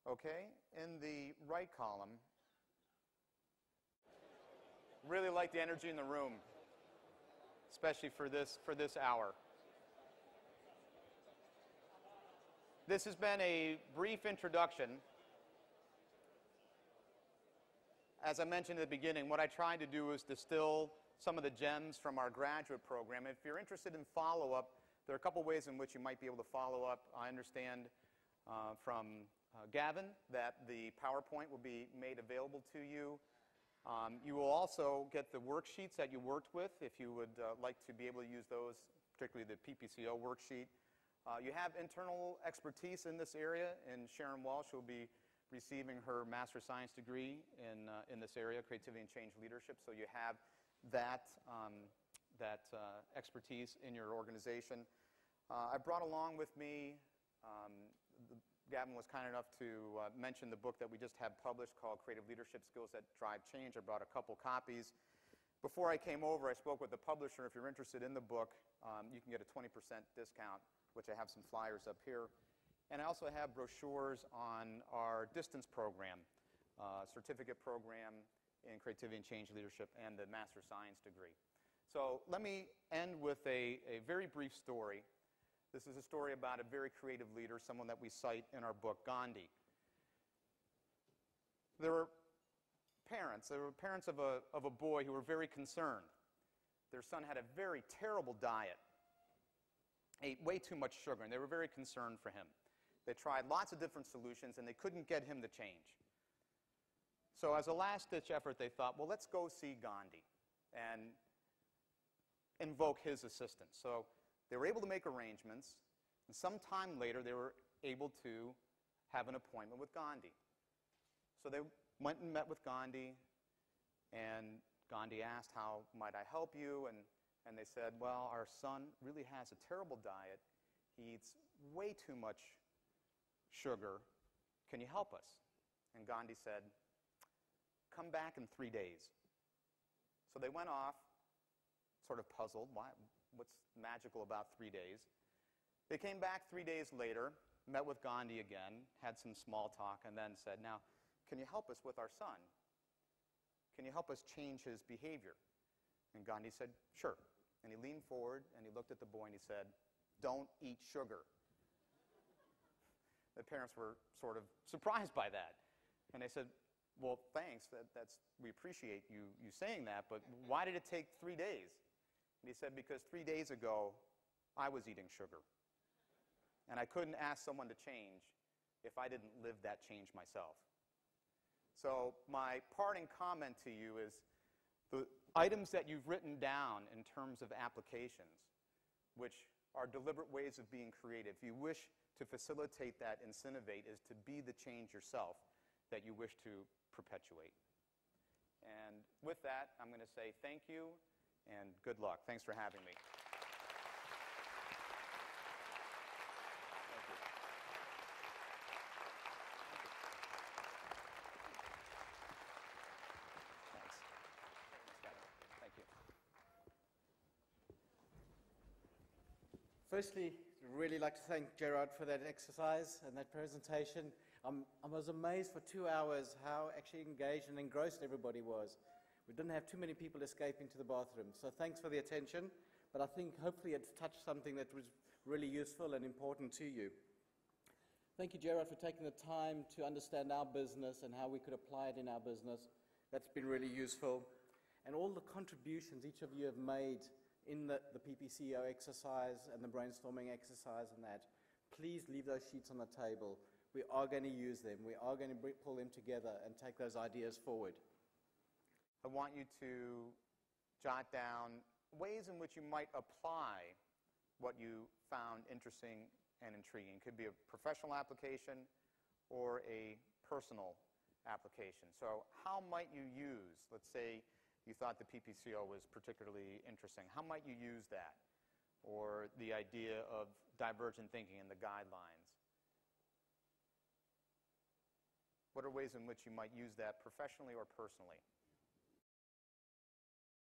Okay, in the right column, really like the energy in the room, especially for this hour. This has been a brief introduction. As I mentioned at the beginning, what I tried to do is distill some of the gems from our graduate program. If you're interested in follow-up, there are a couple ways in which you might be able to follow up. I understand from Gavin that the PowerPoint will be made available to you. You will also get the worksheets that you worked with if you would like to be able to use those, particularly the PPCO worksheet. You have internal expertise in this area, and Sharon Walsh will be receiving her Master of Science degree in this area, Creativity and Change Leadership. So you have that, expertise in your organization. I brought along with me, Gavin was kind enough to mention the book that we just had published called Creative Leadership Skills That Drive Change. I brought a couple copies. Before I came over, I spoke with the publisher. If you're interested in the book, you can get a 20% discount, which I have some flyers up here. And I also have brochures on our distance program, certificate program in Creativity and Change Leadership, and the Master of Science degree. So let me end with a very brief story. This is a story about a very creative leader, someone that we cite in our book, Ghandi. There were parents of a boy who were very concerned. Their son had a very terrible diet, ate way too much sugar, and they were very concerned for him. They tried lots of different solutions, and they couldn't get him to change. So as a last-ditch effort, they thought, well, let's go see Ghandi and invoke his assistance. So they were able to make arrangements, and sometime later, they were able to have an appointment with Ghandi. So they went and met with Ghandi, and Ghandi asked, how might I help you? And they said, well, our son really has a terrible diet. He eats way too much sugar. Can you help us? And Ghandi said, come back in 3 days. So they went off, sort of puzzled. What's magical about 3 days? They came back 3 days later, met with Ghandi again, had some small talk, and then said, now, can you help us with our son? Can you help us change his behavior? And Ghandi said, sure. And he leaned forward, and he looked at the boy, and he said, don't eat sugar. The parents were sort of surprised by that. And they said, well, thanks. We appreciate you saying that, but why did it take 3 days? And he said, because 3 days ago, I was eating sugar. And I couldn't ask someone to change if I didn't live that change myself. So my parting comment to you is the items that you've written down in terms of applications, which are deliberate ways of being creative, if you wish to facilitate that in Synovate, is to be the change yourself that you wish to perpetuate. And with that, I'm going to say thank you and good luck. Thanks for having me. Thank you. Thanks. Thank you. Firstly, I'd really like to thank Gerard for that exercise and that presentation. I was amazed for 2 hours how actually engaged and engrossed everybody was. We didn't have too many people escaping to the bathroom. So thanks for the attention. But I think hopefully it's touched something that was really useful and important to you. Thank you, Gerard, for taking the time to understand our business and how we could apply it in our business. That's been really useful. And all the contributions each of you have made in the PPCO exercise and the brainstorming exercise and that, please leave those sheets on the table. We are going to use them. We are going to pull them together and take those ideas forward. I want you to jot down ways in which you might apply what you found interesting and intriguing. It could be a professional application or a personal application. So how might you use, let's say you thought the PPCO was particularly interesting, how might you use that? Or the idea of divergent thinking and the guidelines. What are ways in which you might use that professionally or personally?